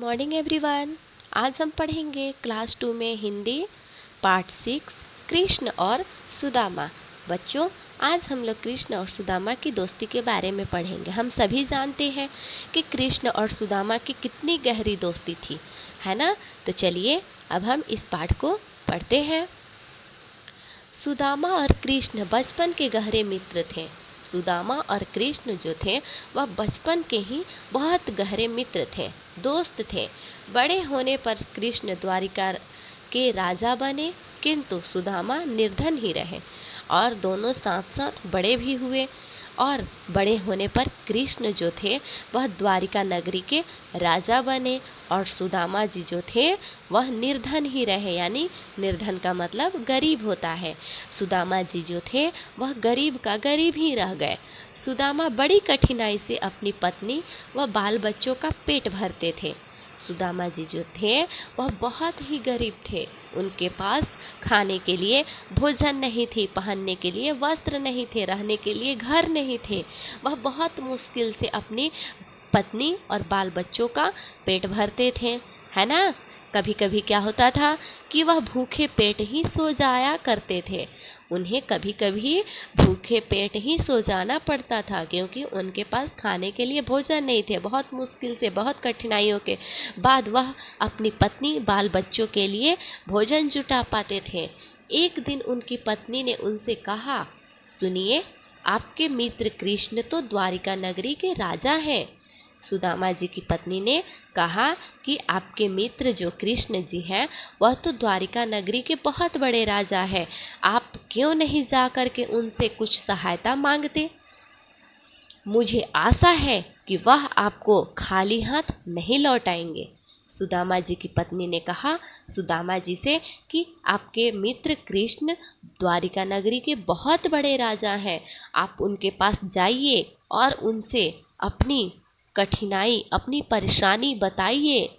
Morning everyone. आज हम पढ़ेंगे क्लास 2 में हिंदी पार्ट 6 कृष्ण और सुदामा। बच्चों, आज हम लोग कृष्ण और सुदामा की दोस्ती के बारे में पढ़ेंगे। हम सभी जानते हैं कि कृष्ण और सुदामा की कितनी गहरी दोस्ती थी, है ना। तो चलिए अब हम इस पाठ को पढ़ते हैं। सुदामा और कृष्ण बचपन के गहरे मित्र थे। सुदामा और कृष्ण जो थे वह बचपन के ही बहुत गहरे मित्र थे, दोस्त थे। बड़े होने पर कृष्ण द्वारिका के राजा बने, किंतु सुदामा निर्धन ही रहे और दोनों साथ साथ बड़े भी हुए। और बड़े होने पर कृष्ण जो थे वह द्वारिका नगरी के राजा बने और सुदामा जी जो थे वह निर्धन ही रहे, यानी निर्धन का मतलब गरीब होता है। सुदामा जी जो थे वह गरीब का गरीब ही रह गए। सुदामा बड़ी कठिनाई से अपनी पत्नी व बाल बच्चों का पेट भरते थे। सुदामा जी जो थे वह बहुत ही गरीब थे। उनके पास खाने के लिए भोजन नहीं थी, पहनने के लिए वस्त्र नहीं थे, रहने के लिए घर नहीं थे। वह बहुत मुश्किल से अपनी पत्नी और बाल बच्चों का पेट भरते थे, है ना। कभी कभी क्या होता था कि वह भूखे पेट ही सो जाया करते थे। उन्हें कभी कभी भूखे पेट ही सो जाना पड़ता था, क्योंकि उनके पास खाने के लिए भोजन नहीं थे। बहुत मुश्किल से, बहुत कठिनाइयों के बाद वह अपनी पत्नी बाल बच्चों के लिए भोजन जुटा पाते थे। एक दिन उनकी पत्नी ने उनसे कहा, सुनिए, आपके मित्र कृष्ण तो द्वारिका नगरी के राजा हैं। सुदामा जी की पत्नी ने कहा कि आपके मित्र जो कृष्ण जी हैं वह तो द्वारिका नगरी के बहुत बड़े राजा हैं। आप क्यों नहीं जा कर के उनसे कुछ सहायता मांगते? मुझे आशा है कि वह आपको खाली हाथ नहीं लौटाएंगे। सुदामा जी की पत्नी ने कहा सुदामा जी से कि आपके मित्र कृष्ण द्वारिका नगरी के बहुत बड़े राजा हैं। आप उनके पास जाइए और उनसे अपनी कठिनाई, अपनी परेशानी बताइए,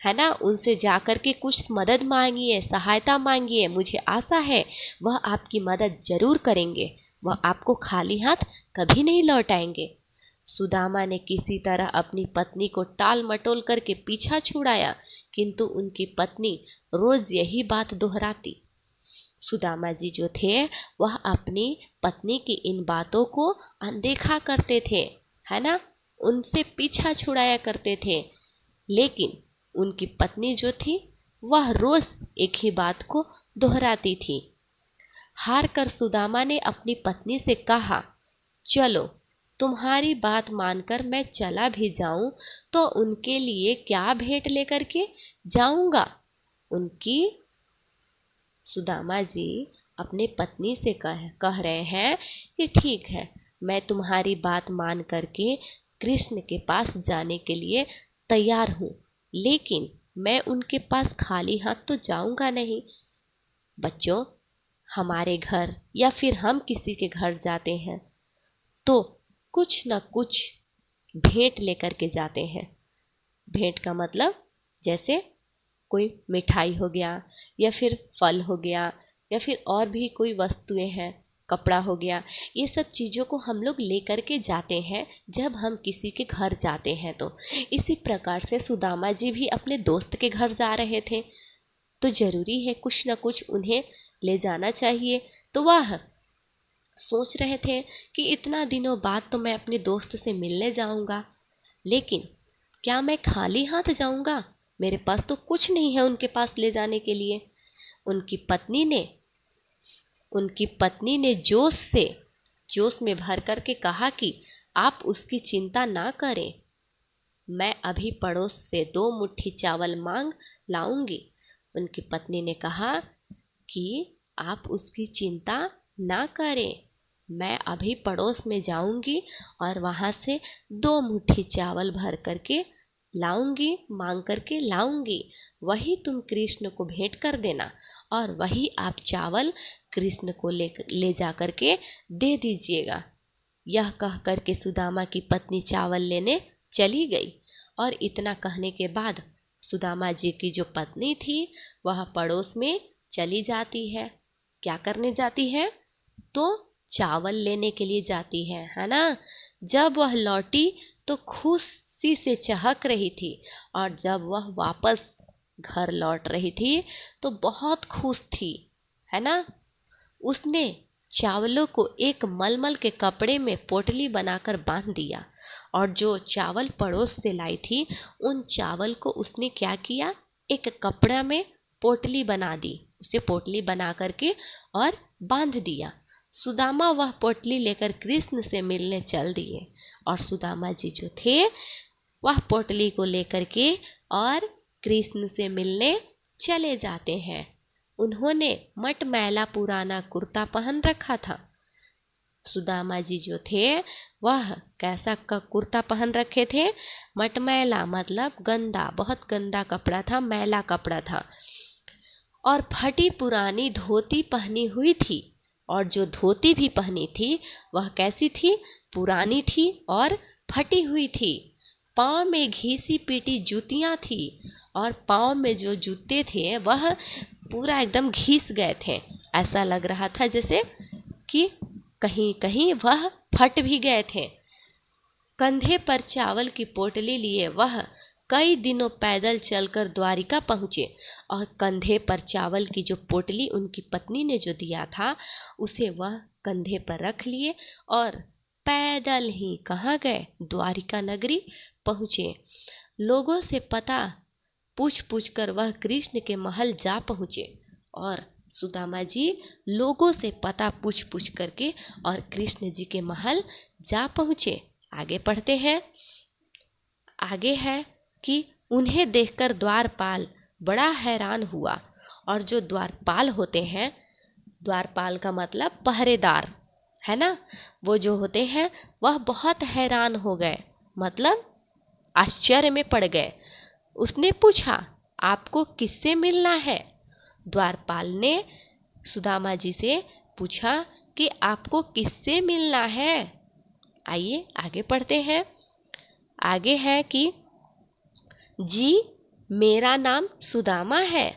है ना। उनसे जाकर के कुछ मदद मांगिए, सहायता मांगिए। मुझे आशा है वह आपकी मदद जरूर करेंगे। वह आपको खाली हाथ कभी नहीं लौटाएंगे। सुदामा ने किसी तरह अपनी पत्नी को टाल मटोल करके पीछा छुड़ाया, किंतु उनकी पत्नी रोज यही बात दोहराती। सुदामा जी जो थे वह अपनी पत्नी की इन बातों को अनदेखा करते थे, है ना। उनसे पीछा छुड़ाया करते थे, लेकिन उनकी पत्नी जो थी वह रोज एक ही बात को दोहराती थी। हार कर सुदामा ने अपनी पत्नी से कहा, चलो, तुम्हारी बात मानकर मैं चला भी जाऊं तो उनके लिए क्या भेंट लेकर के जाऊंगा। उनकी सुदामा जी अपने पत्नी से कह रहे हैं कि ठीक है, मैं तुम्हारी बात मान करके कृष्ण के पास जाने के लिए तैयार हूँ, लेकिन मैं उनके पास खाली हाथ तो जाऊंगा नहीं। बच्चों, हमारे घर या फिर हम किसी के घर जाते हैं तो कुछ न कुछ भेंट लेकर के जाते हैं। भेंट का मतलब जैसे कोई मिठाई हो गया, या फिर फल हो गया, या फिर और भी कोई वस्तुएं हैं, कपड़ा हो गया। ये सब चीज़ों को हम लोग लेकर के जाते हैं जब हम किसी के घर जाते हैं। तो इसी प्रकार से सुदामा जी भी अपने दोस्त के घर जा रहे थे, तो ज़रूरी है कुछ न कुछ उन्हें ले जाना चाहिए। तो वह सोच रहे थे कि इतना दिनों बाद तो मैं अपने दोस्त से मिलने जाऊंगा, लेकिन क्या मैं खाली हाथ जाऊंगा? मेरे पास तो कुछ नहीं है उनके पास ले जाने के लिए। उनकी पत्नी ने जोश में भर कर के कहा कि आप उसकी चिंता ना करें, मैं अभी पड़ोस से 2 मुट्ठी चावल मांग लाऊंगी। उनकी पत्नी ने कहा कि आप उसकी चिंता ना करें, मैं अभी पड़ोस में जाऊंगी और वहाँ से 2 मुट्ठी चावल भर करके लाऊंगी, मांग करके लाऊंगी। वही तुम कृष्ण को भेंट कर देना और वही आप चावल कृष्ण को ले जा करके दे दीजिएगा। यह कह करके सुदामा की पत्नी चावल लेने चली गई। और इतना कहने के बाद सुदामा जी की जो पत्नी थी वह पड़ोस में चली जाती है। क्या करने जाती है? तो चावल लेने के लिए जाती है ना। जब वह लौटी तो खुशी खुशी से चहक रही थी। और जब वह वापस घर लौट रही थी तो बहुत खुश थी, है ना। उसने चावलों को एक मलमल के कपड़े में पोटली बनाकर बांध दिया और जो चावल पड़ोस से लाई थी उन चावल को उसने क्या किया, एक कपड़ा में पोटली बना दी, उसे पोटली बना करके और बांध दिया। सुदामा वह पोटली लेकर कृष्ण से मिलने चल दिए और सुदामा जी जो थे वह पोटली को लेकर के और कृष्ण से मिलने चले जाते हैं। उन्होंने मटमैला पुराना कुर्ता पहन रखा था। सुदामा जी जो थे वह कैसा कुर्ता पहन रखे थे, मटमैला मतलब गंदा, बहुत गंदा कपड़ा था, मैला कपड़ा था। और फटी पुरानी धोती पहनी हुई थी और जो धोती भी पहनी थी वह कैसी थी, पुरानी थी और फटी हुई थी। पाँव में घिसी पीटी जूतियाँ थी और पाँव में जो जूते थे वह पूरा एकदम घिस गए थे। ऐसा लग रहा था जैसे कि कहीं कहीं वह फट भी गए थे। कंधे पर चावल की पोटली लिए वह कई दिनों पैदल चलकर द्वारिका पहुँचे और कंधे पर चावल की जो पोटली उनकी पत्नी ने जो दिया था उसे वह कंधे पर रख लिए और पैदल ही कहाँ गए, द्वारिका नगरी पहुँचे। लोगों से पता पूछ पूछ कर वह कृष्ण के महल जा पहुँचे और सुदामा जी लोगों से पता पूछ पूछ करके और कृष्ण जी के महल जा पहुँचे। आगे पढ़ते हैं। आगे है कि उन्हें देखकर द्वारपाल बड़ा हैरान हुआ और जो द्वारपाल होते हैं, द्वारपाल का मतलब पहरेदार, है ना, वो जो होते हैं वह बहुत हैरान हो गए, मतलब आश्चर्य में पड़ गए। उसने पूछा, आपको किससे मिलना है? द्वारपाल ने सुदामा जी से पूछा कि आपको किससे मिलना है। आइए आगे पढ़ते हैं। आगे है कि जी मेरा नाम सुदामा है।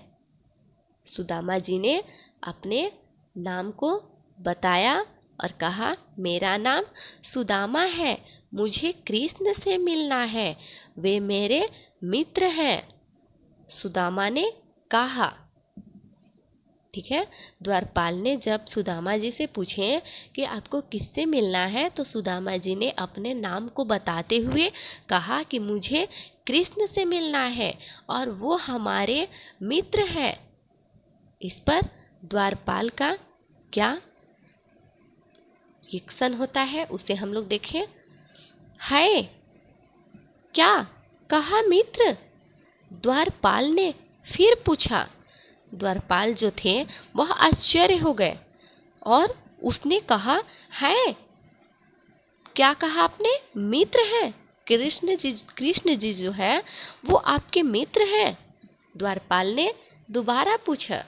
सुदामा जी ने अपने नाम को बताया और कहा, मेरा नाम सुदामा है, मुझे कृष्ण से मिलना है, वे मेरे मित्र हैं। सुदामा ने कहा, ठीक है। द्वारपाल ने जब सुदामा जी से पूछे कि आपको किससे मिलना है तो सुदामा जी ने अपने नाम को बताते हुए कहा कि मुझे कृष्ण से मिलना है और वो हमारे मित्र हैं। इस पर द्वारपाल का क्या रिएक्शन होता है उसे हम लोग देखें। है क्या कहा मित्र? द्वारपाल ने फिर पूछा। द्वारपाल जो थे वह आश्चर्य हो गए और उसने कहा, है क्या कहा आपने? मित्र हैं, कृष्ण जी जो है वो आपके मित्र हैं। द्वारपाल ने दोबारा पूछा,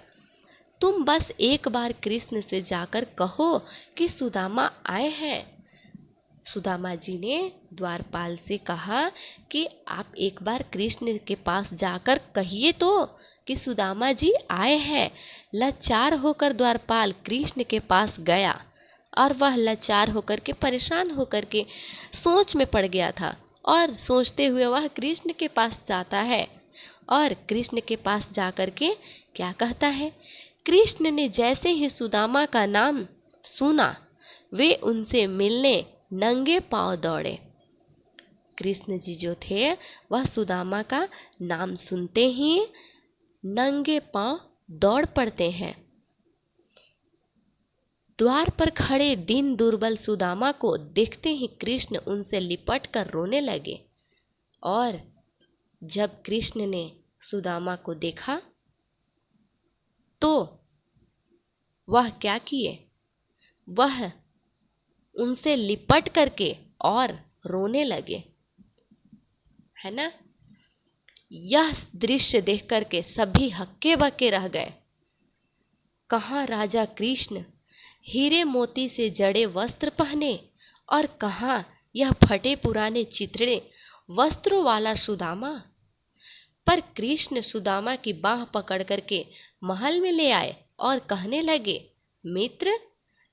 तुम बस एक बार कृष्ण से जाकर कहो कि सुदामा आए हैं। सुदामा जी ने द्वारपाल से कहा कि आप एक बार कृष्ण के पास जाकर कहिए तो कि सुदामा जी आए हैं। लाचार होकर द्वारपाल कृष्ण के पास गया और वह लाचार होकर के, परेशान होकर के सोच में पड़ गया था और सोचते हुए वह कृष्ण के पास जाता है और कृष्ण के पास जाकर के क्या कहता है। कृष्ण ने जैसे ही सुदामा का नाम सुना वे उनसे मिलने नंगे पांव दौड़े। कृष्ण जी जो थे वह सुदामा का नाम सुनते ही नंगे पांव दौड़ पड़ते हैं। द्वार पर खड़े दीन दुर्बल सुदामा को देखते ही कृष्ण उनसे लिपट कर रोने लगे और जब कृष्ण ने सुदामा को देखा तो वह क्या किए, वह उनसे लिपट करके और रोने लगे, है ना। यह दृश्य देख करके सभी हक्के बक्के रह गए। कहाँ राजा कृष्ण हीरे मोती से जड़े वस्त्र पहने और कहाँ यह फटे पुराने चिथड़े वस्त्रों वाला सुदामा। पर कृष्ण सुदामा की बाह पकड़ करके महल में ले आए और कहने लगे, मित्र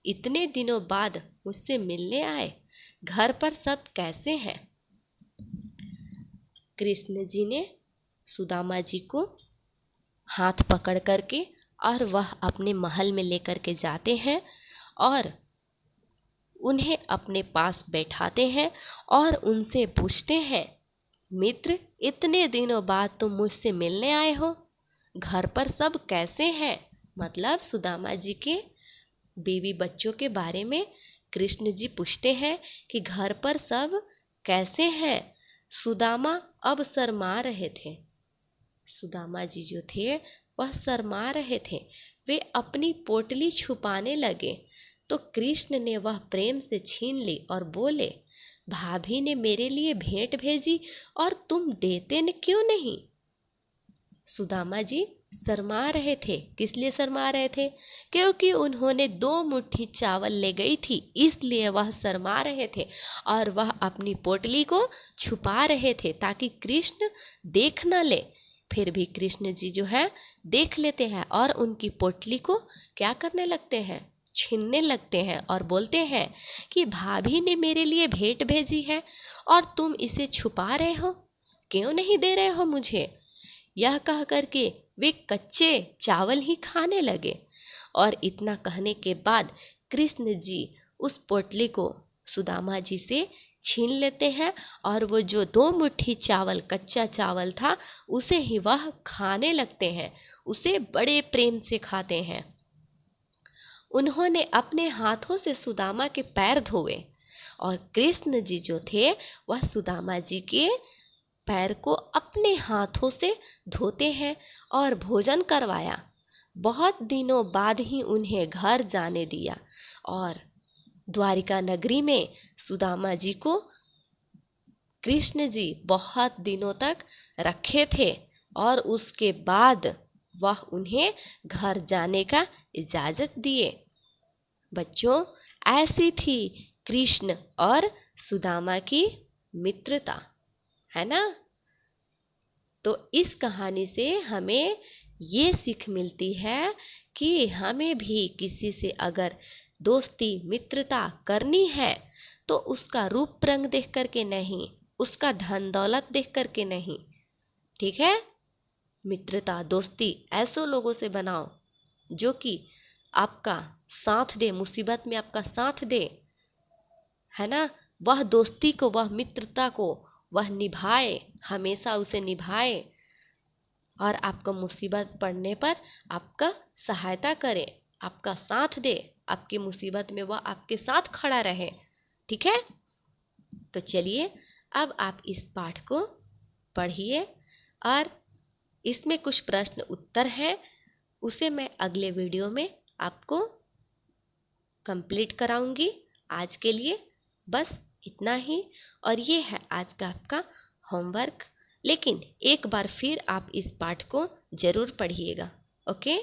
इतने दिनों बाद मुझसे मिलने आए, घर पर सब कैसे हैं? कृष्ण जी ने सुदामा जी को हाथ पकड़ करके और वह अपने महल में लेकर के जाते हैं और उन्हें अपने पास बैठाते हैं और उनसे पूछते हैं, मित्र, इतने दिनों बाद तुम मुझसे मिलने आए हो, घर पर सब कैसे हैं? मतलब सुदामा जी के बीवी बच्चों के बारे में कृष्ण जी पूछते हैं कि घर पर सब कैसे हैं। सुदामा अब शर्मा रहे थे। सुदामा जी जो थे वह शर्मा रहे थे। वे अपनी पोटली छुपाने लगे तो कृष्ण ने वह प्रेम से छीन ली और बोले, भाभी ने मेरे लिए भेंट भेजी और तुम देते न क्यों नहीं? सुदामा जी शर्मा रहे थे। किस लिए शर्मा रहे थे? क्योंकि उन्होंने 2 मुट्ठी चावल ले गई थी, इसलिए वह शर्मा रहे थे और वह अपनी पोटली को छुपा रहे थे ताकि कृष्ण देख न ले। फिर भी कृष्ण जी जो है देख लेते हैं और उनकी पोटली को क्या करने लगते हैं? छीनने लगते हैं और बोलते हैं कि भाभी ने मेरे लिए भेंट भेजी है और तुम इसे छुपा रहे हो, क्यों नहीं दे रहे हो मुझे? यह कह करके वे कच्चे चावल ही खाने लगे। और इतना कहने के बाद कृष्ण जी उस पोटली को सुदामा जी से छीन लेते हैं और वो जो 2 मुट्ठी चावल, कच्चा चावल था, उसे ही वह खाने लगते हैं। उसे बड़े प्रेम से खाते हैं। उन्होंने अपने हाथों से सुदामा के पैर धोए और कृष्ण जी जो थे वह सुदामा जी के पैर को अपने हाथों से धोते हैं और भोजन करवाया। बहुत दिनों बाद ही उन्हें घर जाने दिया और द्वारिका नगरी में सुदामा जी को कृष्ण जी बहुत दिनों तक रखे थे और उसके बाद वह उन्हें घर जाने का इजाज़त दिए। बच्चों, ऐसी थी कृष्ण और सुदामा की मित्रता, है ना? तो इस कहानी से हमें ये सीख मिलती है कि हमें भी किसी से अगर दोस्ती मित्रता करनी है तो उसका रूप रंग देख करके नहीं, उसका धन दौलत देख करके नहीं, ठीक है? मित्रता दोस्ती ऐसे लोगों से बनाओ जो कि आपका साथ दे, मुसीबत में आपका साथ दे, है ना? वह दोस्ती को, वह मित्रता को वह निभाए, हमेशा उसे निभाए और आपको मुसीबत पड़ने पर आपका सहायता करे, आपका साथ दे, आपकी मुसीबत में वह आपके साथ खड़ा रहे, ठीक है? तो चलिए अब आप इस पाठ को पढ़िए और इसमें कुछ प्रश्न उत्तर हैं, उसे मैं अगले वीडियो में आपको कंप्लीट कराऊंगी। आज के लिए बस इतना ही और ये है आज का आपका होमवर्क। लेकिन एक बार फिर आप इस पाठ को ज़रूर पढ़िएगा, ओके?